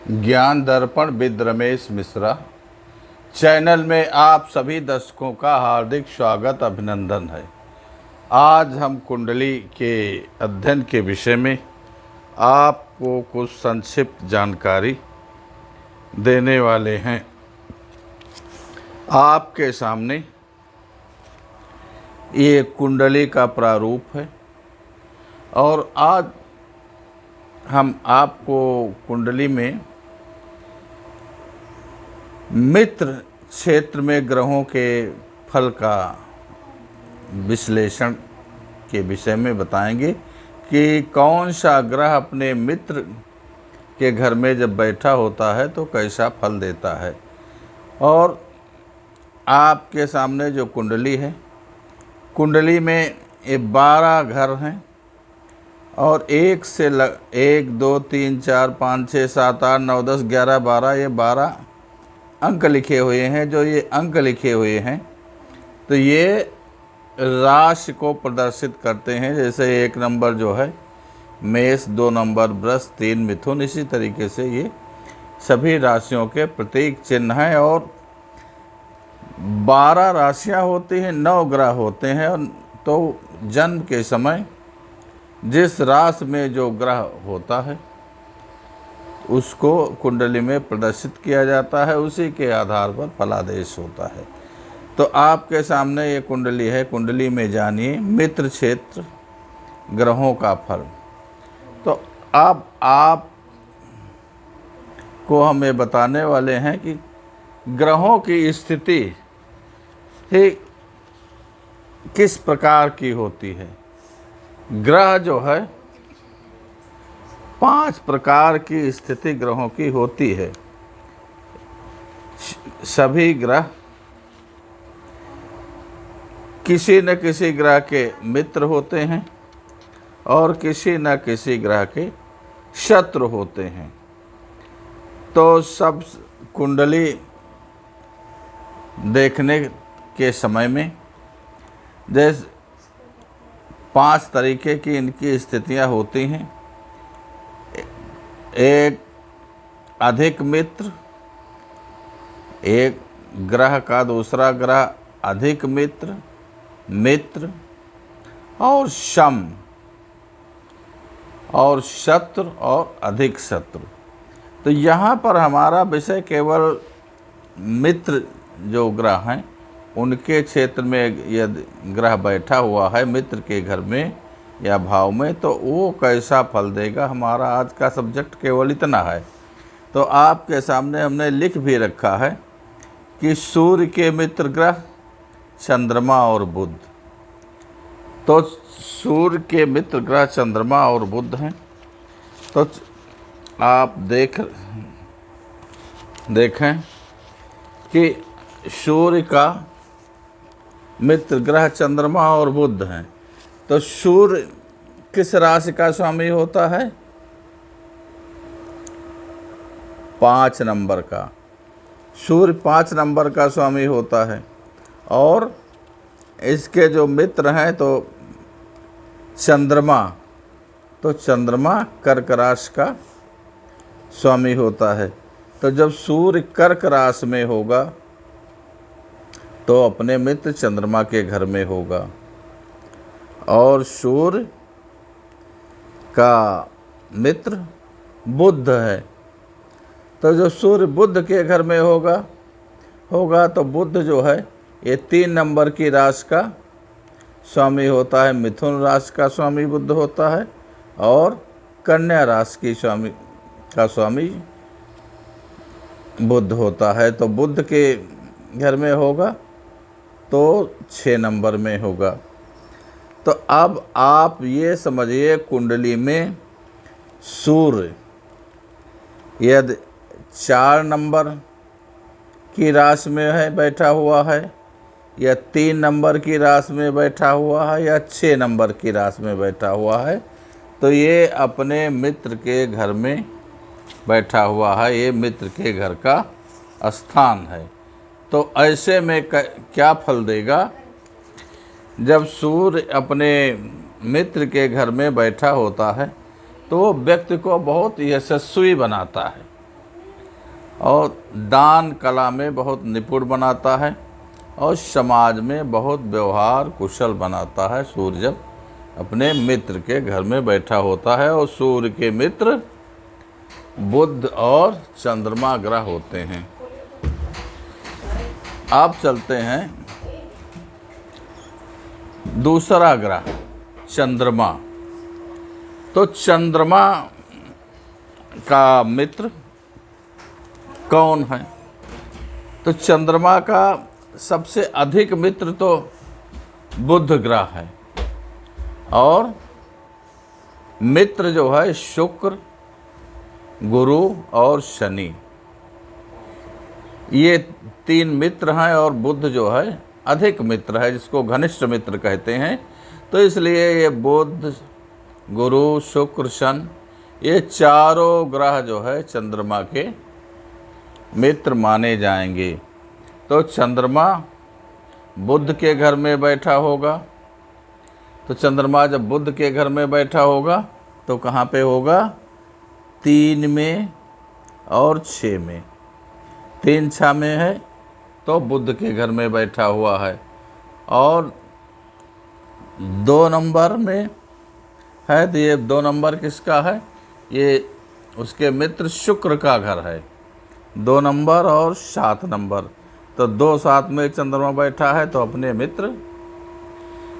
ज्ञान दर्पण with Ramesh Mishra channel में आप सभी दर्शकों का हार्दिक स्वागत अभिनंदन है। आज हम कुंडली के अध्ययन के विषय में आपको कुछ संक्षिप्त जानकारी देने वाले हैं। आपके सामने ये कुंडली का प्रारूप है और आज हम आपको कुंडली में मित्र क्षेत्र में ग्रहों के फल का विश्लेषण के विषय में बताएंगे कि कौन सा ग्रह अपने मित्र के घर में जब बैठा होता है तो कैसा फल देता है। और आपके सामने जो कुंडली है, कुंडली में ये 12 घर हैं और 1 से 1 2 3 4 5 6 7 8 9 10 11 12 ये 12 अंक लिखे हुए हैं। जो ये अंक लिखे हुए हैं तो ये राशि को प्रदर्शित करते हैं। जैसे 1 नंबर जो है मेष, 2 नंबर वृष, 3 मिथुन, इसी तरीके से ये सभी राशियों के प्रतीक चिन्ह हैं। और 12 राशियां होती हैं, 9 ग्रह होते हैं। तो जन्म के समय जिस राशि में जो ग्रह होता है उसको कुंडली में प्रदर्शित किया जाता है, उसी के आधार पर फलादेश होता है। तो आपके सामने ये कुंडली है। कुंडली में जानिए मित्र क्षेत्र ग्रहों का फल। तो अब आप को हम ये बताने वाले हैं कि ग्रहों की स्थिति ही किस प्रकार की होती है। ग्रह जो है 5 प्रकार की स्थिति ग्रहों की होती है। सभी ग्रह किसी न किसी ग्रह के मित्र होते हैं और किसी न किसी ग्रह के शत्रु होते हैं। तो सब कुंडली देखने के समय में जैसे 5 तरीके की इनकी स्थितियां होती हैं। एक अधिक मित्र, एक ग्रह का दूसरा ग्रह अधिक मित्र, मित्र और सम, और शत्रु और अधिक शत्रु। तो यहाँ पर हमारा विषय केवल मित्र जो ग्रह हैं उनके क्षेत्र में यदि ग्रह बैठा हुआ है मित्र के घर में या भाव में तो वो कैसा फल देगा, हमारा आज का सब्जेक्ट केवल इतना है। तो आपके सामने हमने लिख भी रखा है कि सूर्य के मित्र ग्रह चंद्रमा और बुध। तो सूर्य के मित्र ग्रह चंद्रमा और बुध हैं। तो आप देखें कि सूर्य का मित्र ग्रह चंद्रमा और बुध हैं। तो सूर्य किस राशि का स्वामी होता है? 5 नंबर का। सूर्य 5 नंबर का स्वामी होता है। और इसके जो मित्र हैं तो चंद्रमा, तो चंद्रमा कर्क राशि का स्वामी होता है। तो जब सूर्य कर्क राशि में होगा तो अपने मित्र चंद्रमा के घर में होगा। और सूर्य का मित्र बुध है। तो जो सूर्य बुध के घर में होगा तो बुध जो है ये 3 नंबर की राशि का स्वामी होता है। मिथुन राशि का स्वामी बुध होता है और कन्या राशि की स्वामी बुध होता है। तो बुध के घर में होगा तो 6 नंबर में होगा। तो अब आप ये समझिए कुंडली में सूर्य यदि 4 नंबर की राशि में है बैठा हुआ है या 3 नंबर की राशि में बैठा हुआ है या 6 नंबर की राशि में बैठा हुआ है तो ये अपने मित्र के घर में बैठा हुआ है। ये मित्र के घर का स्थान है। तो ऐसे में क्या फल देगा? जब सूर्य अपने मित्र के घर में बैठा होता है तो वो व्यक्ति को बहुत यशस्वी बनाता है। और दान कला में बहुत निपुण बनाता है और समाज में बहुत व्यवहार कुशल बनाता है सूर्य जब अपने मित्र के घर में बैठा होता है। और सूर्य के मित्र बुध और चंद्रमा ग्रह होते हैं। आप चलते हैं दूसरा ग्रह चंद्रमा। तो चंद्रमा का मित्र कौन है? तो चंद्रमा का सबसे अधिक मित्र तो बुध ग्रह है और मित्र जो है शुक्र, गुरु और शनि, ये 3 मित्र हैं। और बुध जो है अधिक मित्र है, जिसको घनिष्ठ मित्र कहते हैं। तो इसलिए ये बुध, गुरु, शुक्र, शनि, ये चारों ग्रह जो है चंद्रमा के मित्र माने जाएंगे। तो चंद्रमा बुध के घर में बैठा होगा। तो चंद्रमा जब बुध के घर में बैठा होगा तो कहाँ पे होगा? 3 में और 6 में। 3 6 में है तो बुध के घर में बैठा हुआ है। और 2 नंबर में है तो ये 2 नंबर किसका है? ये उसके मित्र शुक्र का घर है। 2 नंबर और 7 नंबर। तो 2 7 में चंद्रमा बैठा है तो अपने मित्र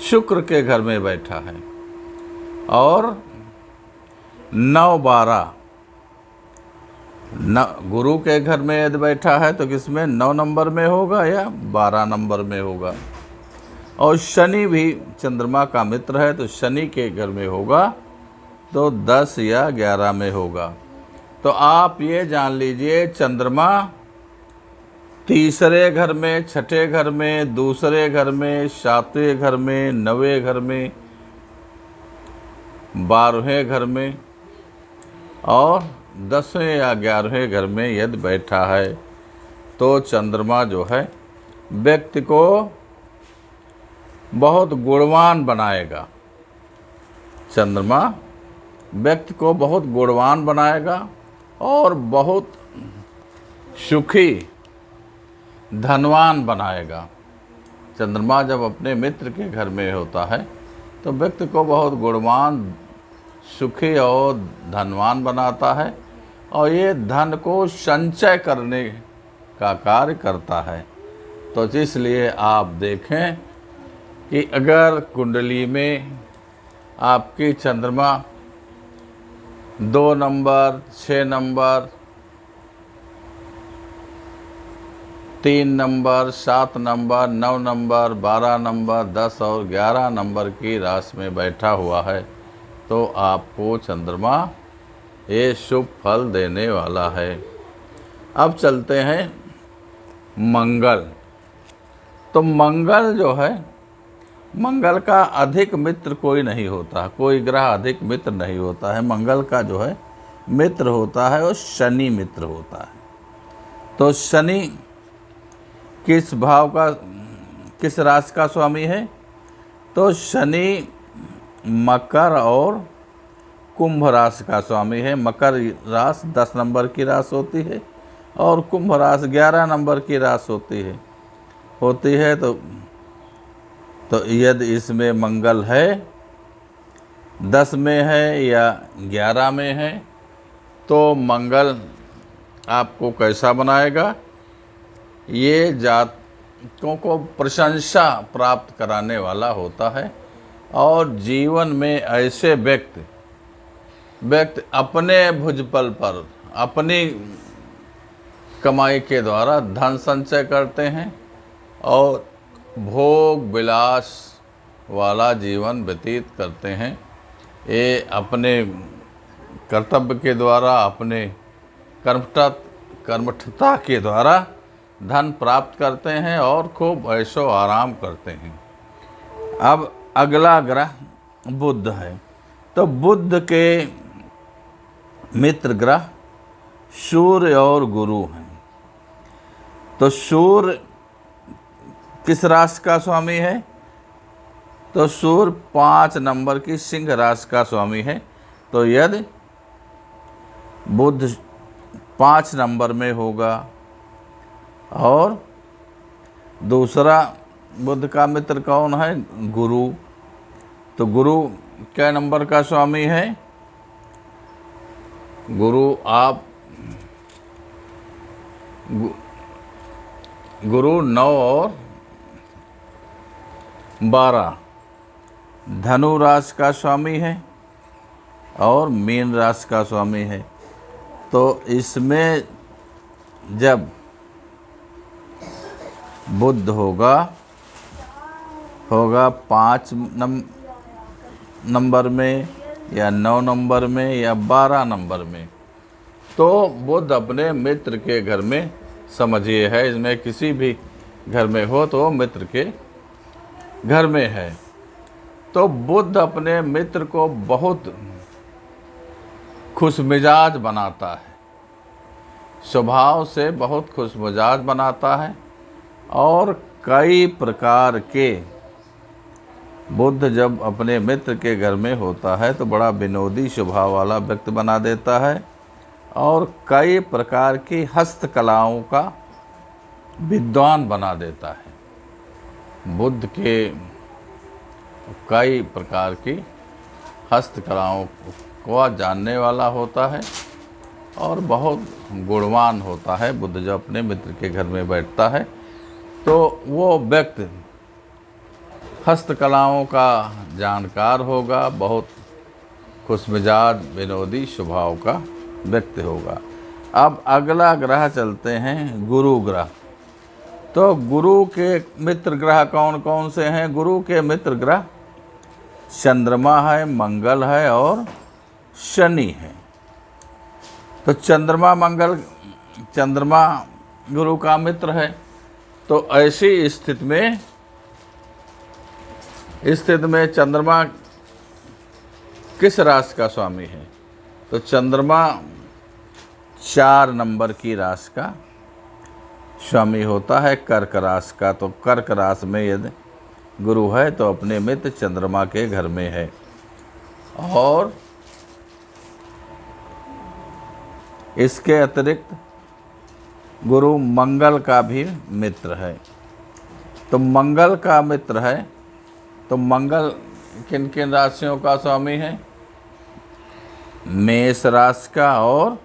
शुक्र के घर में बैठा है। और 9 12 गुरु के घर में यदि बैठा है तो किसमें? 9 नंबर में होगा या 12 नंबर में होगा। और शनि भी चंद्रमा का मित्र है तो शनि के घर में होगा तो 10 या 11 में होगा। तो आप ये जान लीजिए चंद्रमा तीसरे घर में, छठे घर में, दूसरे घर में, 7वें घर में, 9वें घर में, 12वें घर में और 10वें या 11वें घर में यदि बैठा है तो चंद्रमा जो है व्यक्ति को बहुत गुणवान बनाएगा। चंद्रमा व्यक्ति को बहुत गुणवान बनाएगा और बहुत सुखी, धनवान बनाएगा। चंद्रमा जब अपने मित्र के घर में होता है तो व्यक्ति को बहुत गुणवान, सुखी और धनवान बनाता है और ये धन को संचय करने का कार्य करता है। तो इसलिए आप देखें कि अगर कुंडली में आपकी चंद्रमा 2 number, 6 number, 3 number, 7 number, 9 number, 12 number, 10 और 11 नंबर की राशि में बैठा हुआ है तो आपको चंद्रमा ये शुभ फल देने वाला है। अब चलते हैं मंगल। तो मंगल जो है, मंगल का अधिक मित्र कोई नहीं होता, कोई ग्रह अधिक मित्र नहीं होता है। मंगल का जो है मित्र होता है वो शनि मित्र होता है। तो शनि किस भाव का, किस राशि का स्वामी है? तो शनि मकर और कुंभ राशि का स्वामी है। मकर राशि 10 नंबर की राशि होती है और कुंभ राशि 11 नंबर की राशि होती है। तो यदि इसमें मंगल है, 10 में है या 11 में है तो मंगल आपको कैसा बनाएगा? ये जातकों को प्रशंसा प्राप्त कराने वाला होता है और जीवन में ऐसे व्यक्ति अपने भुजबल पर अपनी कमाई के द्वारा धन संचय करते हैं और भोग विलास वाला जीवन व्यतीत करते हैं। ये अपने कर्तव्य के द्वारा, अपने कर्मठता के द्वारा धन प्राप्त करते हैं और खूब ऐशो आराम करते हैं। अब अगला ग्रह बुध है। तो बुध के मित्र ग्रह सूर्य और गुरु हैं। तो सूर्य किस राशि का स्वामी है? तो सूर्य 5 नंबर की सिंह राशि का स्वामी है। तो यदि बुध 5 नंबर में होगा। और दूसरा बुध का मित्र कौन है? गुरु। तो गुरु क्या नंबर का स्वामी है? गुरु गुरु 9 और 12 धनु राशि का स्वामी है और मीन राशि का स्वामी है। तो इसमें जब बुध होगा 5 नंबर में या 9 नंबर में या 12 नंबर में, तो बुध अपने मित्र के घर में, समझिए है, इसमें किसी भी घर में हो तो मित्र के घर में है। तो बुध अपने मित्र को बहुत खुशमिजाज बनाता है, स्वभाव से बहुत खुशमिजाज बनाता है। और कई प्रकार के बुध जब अपने मित्र के घर में होता है तो बड़ा विनोदी स्वभाव वाला व्यक्ति बना देता है और कई प्रकार की हस्तकलाओं का विद्वान बना देता है। बुध के कई प्रकार की हस्तकलाओं को जानने वाला होता है और बहुत गुणवान होता है। बुध जब अपने मित्र के घर में बैठता है तो वो व्यक्ति हस्तकलाओं का जानकार होगा, बहुत खुशमिजाज विनोदी स्वभाव का व्यक्ति होगा। अब अगला ग्रह चलते हैं, गुरु ग्रह। तो गुरु के मित्र ग्रह कौन कौन से हैं? गुरु के मित्र ग्रह चंद्रमा है, मंगल है और शनि है। तो चंद्रमा गुरु का मित्र है। तो ऐसी स्थिति में चंद्रमा किस राशि का स्वामी है? तो चंद्रमा 4 नंबर की राशि का स्वामी होता है, कर्क राशि का। तो कर्क राशि में यदि गुरु है तो अपने मित्र चंद्रमा के घर में है। और इसके अतिरिक्त गुरु मंगल का भी मित्र है। तो मंगल का मित्र है तो मंगल किन किन राशियों का स्वामी है? मेष राशि का और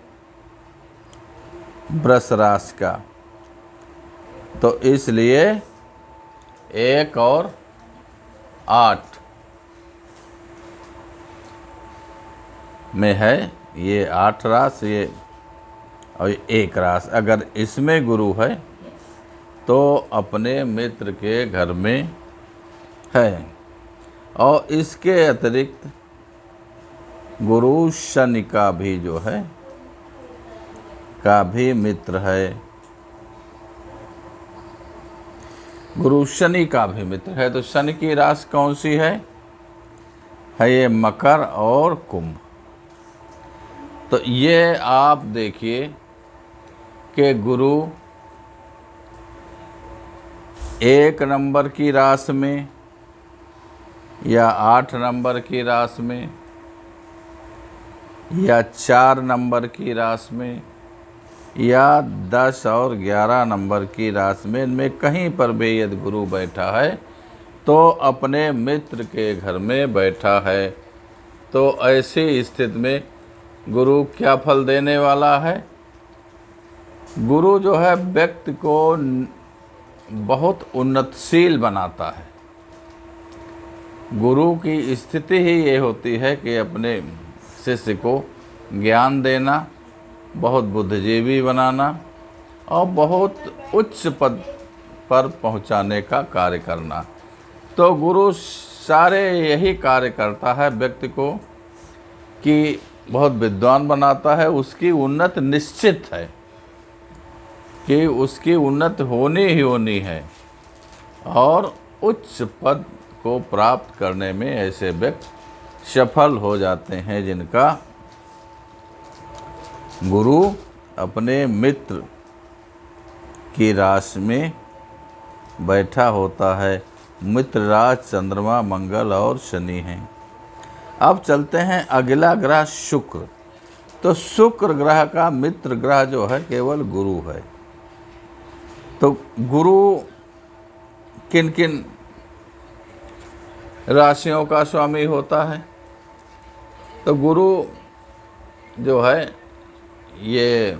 वृष राशि का। तो इसलिए 1 और 8 में है, ये 8 राशि, ये और 1 राशि। अगर इसमें गुरु है तो अपने मित्र के घर में है। और इसके अतिरिक्त गुरु शनि का भी जो है का भी मित्र है। गुरु शनि का भी मित्र है। तो शनि की राशि कौन सी है ये मकर और कुंभ। तो ये आप देखिए कि गुरु 1 नंबर की राशि में या 8 नंबर की राशि में या 4 नंबर की राशि में या 10 और 11 नंबर की राशि में, इनमें कहीं पर भी यदि गुरु बैठा है तो अपने मित्र के घर में बैठा है। तो ऐसी स्थिति में गुरु क्या फल देने वाला है? गुरु जो है व्यक्ति को बहुत उन्नतशील बनाता है। गुरु की स्थिति ही ये होती है कि अपने शिष्य को ज्ञान देना, बहुत बुद्धिजीवी बनाना और बहुत उच्च पद पर पहुंचाने का कार्य करना। तो गुरु सारे यही कार्य करता है व्यक्ति को कि बहुत विद्वान बनाता है। उसकी उन्नति निश्चित है कि उसकी उन्नति होनी ही होनी है और उच्च पद को प्राप्त करने में ऐसे व्यक्ति सफल हो जाते हैं जिनका गुरु अपने मित्र की राशि में बैठा होता है। मित्र राज चंद्रमा, मंगल और शनि हैं। अब चलते हैं अगला ग्रह शुक्र। तो शुक्र ग्रह का मित्र ग्रह जो है केवल गुरु है। तो गुरु किन किन राशियों का स्वामी होता है? तो गुरु जो है ये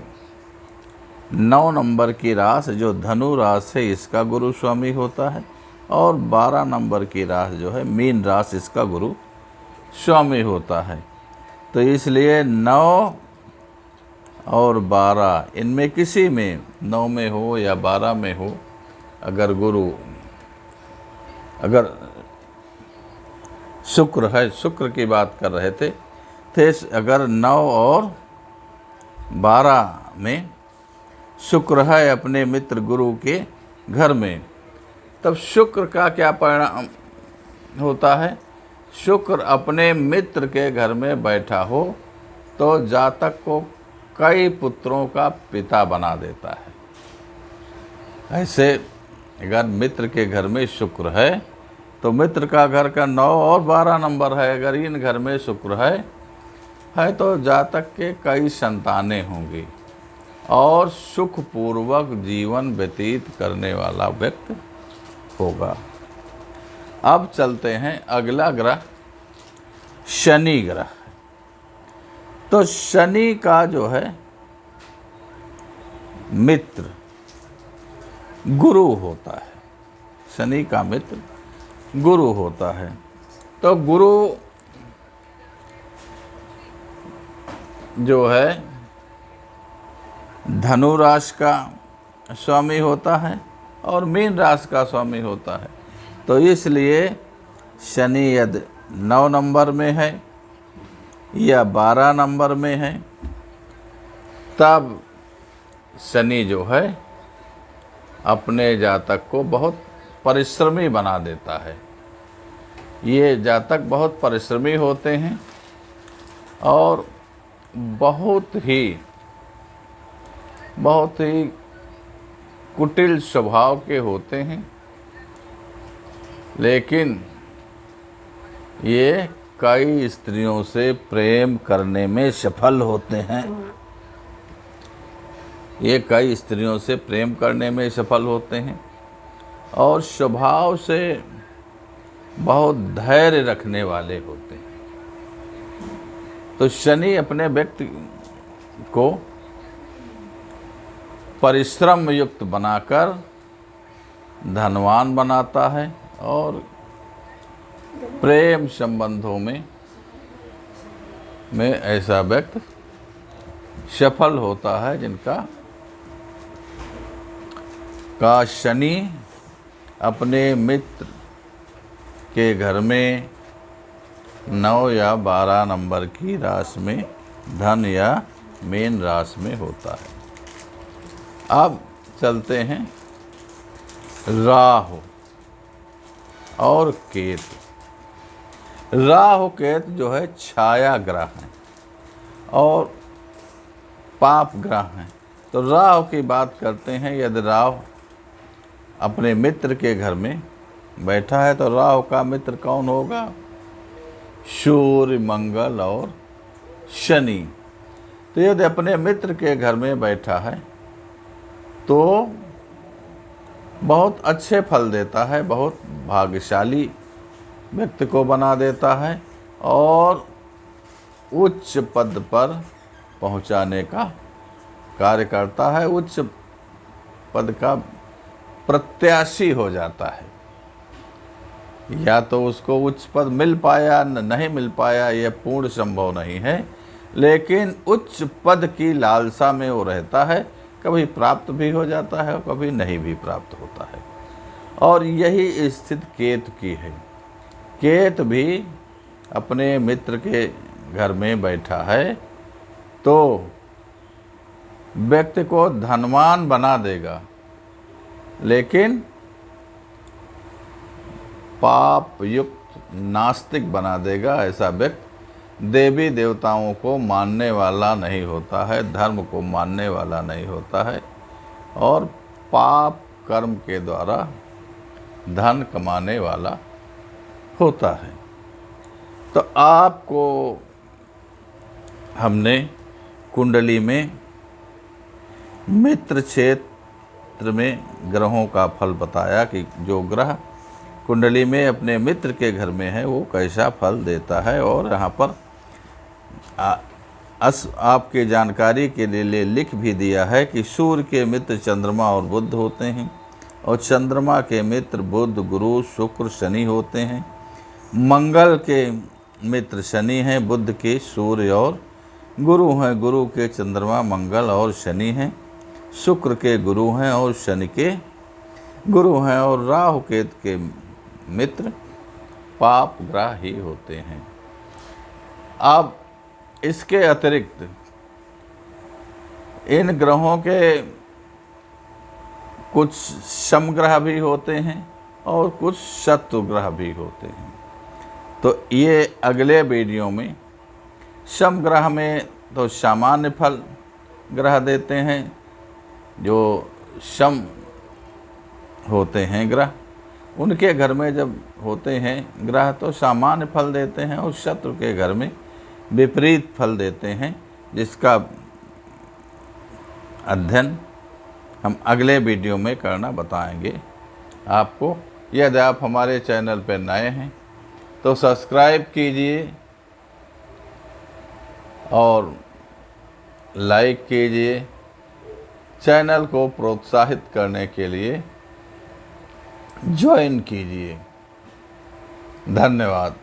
9 नंबर की राशि जो धनु राशि है इसका गुरु स्वामी होता है, और 12 नंबर की राशि जो है मीन राशि इसका गुरु स्वामी होता है। तो इसलिए 9 और 12 इनमें किसी में 9 में हो या 12 में हो, अगर गुरु अगर शुक्र है, शुक्र की बात कर रहे थे अगर 9 और 12 में शुक्र है अपने मित्र गुरु के घर में, तब शुक्र का क्या परिणाम होता है? शुक्र अपने मित्र के घर में बैठा हो तो जातक को कई पुत्रों का पिता बना देता है। ऐसे अगर मित्र के घर में शुक्र है तो मित्र का घर का 9 और 12 नंबर है, अगर इन घर में शुक्र है तो जातक के कई संतानें होंगी और सुखपूर्वक जीवन व्यतीत करने वाला व्यक्ति होगा। अब चलते हैं अगला ग्रह शनि ग्रह। तो शनि का जो है मित्र गुरु होता है, शनि का मित्र गुरु होता है। तो गुरु जो है धनु राशि का स्वामी होता है और मीन राशि का स्वामी होता है। तो इसलिए शनि यदि 9 नंबर में है या 12 नंबर में है, तब शनि जो है अपने जातक को बहुत परिश्रमी बना देता है। ये जातक बहुत परिश्रमी होते हैं और बहुत ही कुटिल स्वभाव के होते हैं, लेकिन ये कई स्त्रियों से प्रेम करने में सफल होते हैं। ये कई स्त्रियों से प्रेम करने में सफल होते हैं और स्वभाव से बहुत धैर्य रखने वाले होते हैं। तो शनि अपने व्यक्ति को परिश्रम युक्त बनाकर धनवान बनाता है और प्रेम संबंधों में ऐसा व्यक्ति सफल होता है जिनका शनि अपने मित्र के घर में 9 या 12 नंबर की राशि में धन या मीन राशि में होता है। अब चलते हैं राहु और केतु। राहु केतु जो है छाया ग्रह हैं और पाप ग्रह हैं। तो राहु की बात करते हैं। यदि राहु अपने मित्र के घर में बैठा है तो राहु का मित्र कौन होगा? सूर्य, मंगल और शनि। तो यदि अपने मित्र के घर में बैठा है तो बहुत अच्छे फल देता है, बहुत भाग्यशाली व्यक्ति को बना देता है और उच्च पद पर पहुंचाने का कार्य करता है, उच्च पद का प्रत्याशी हो जाता है। या तो उसको उच्च पद मिल पाया नहीं मिल पाया यह पूर्ण संभव नहीं है, लेकिन उच्च पद की लालसा में वो रहता है। कभी प्राप्त भी हो जाता है और कभी नहीं भी प्राप्त होता है। और यही स्थिति केतु की है। केतु भी अपने मित्र के घर में बैठा है तो व्यक्ति को धनवान बना देगा, लेकिन पाप युक्त नास्तिक बना देगा। ऐसा व्यक्ति देवी देवताओं को मानने वाला नहीं होता है, धर्म को मानने वाला नहीं होता है और पाप कर्म के द्वारा धन कमाने वाला होता है। तो आपको हमने कुंडली में मित्र क्षेत्र में ग्रहों का फल बताया कि जो ग्रह कुंडली में अपने मित्र के घर में है वो कैसा फल देता है। और यहाँ पर आपके जानकारी के लिए लिख भी दिया है कि सूर्य के मित्र चंद्रमा और बुध होते हैं और चंद्रमा के मित्र बुध, गुरु, शुक्र, शनि होते हैं। मंगल के मित्र शनि हैं, बुध के सूर्य और गुरु हैं, गुरु के चंद्रमा, मंगल और शनि हैं। शुक्र के गुरु हैं और शनि के गुरु हैं। और राहु केतु के मित्र पाप ग्रह ही होते हैं। अब इसके अतिरिक्त इन ग्रहों के कुछ समग्रह भी होते हैं और कुछ शत्रु ग्रह भी होते हैं। तो ये अगले वीडियो में समग्रह में तो सामान्य फल ग्रह देते हैं, जो सम होते हैं ग्रह उनके घर में जब होते हैं ग्रह तो सामान्य फल देते हैं, और शत्रु के घर में विपरीत फल देते हैं, जिसका अध्ययन हम अगले वीडियो में करना बताएंगे आपको। यदि आप हमारे चैनल पर नए हैं तो सब्सक्राइब कीजिए और लाइक कीजिए। चैनल को प्रोत्साहित करने के लिए ज्वाइन कीजिए। धन्यवाद।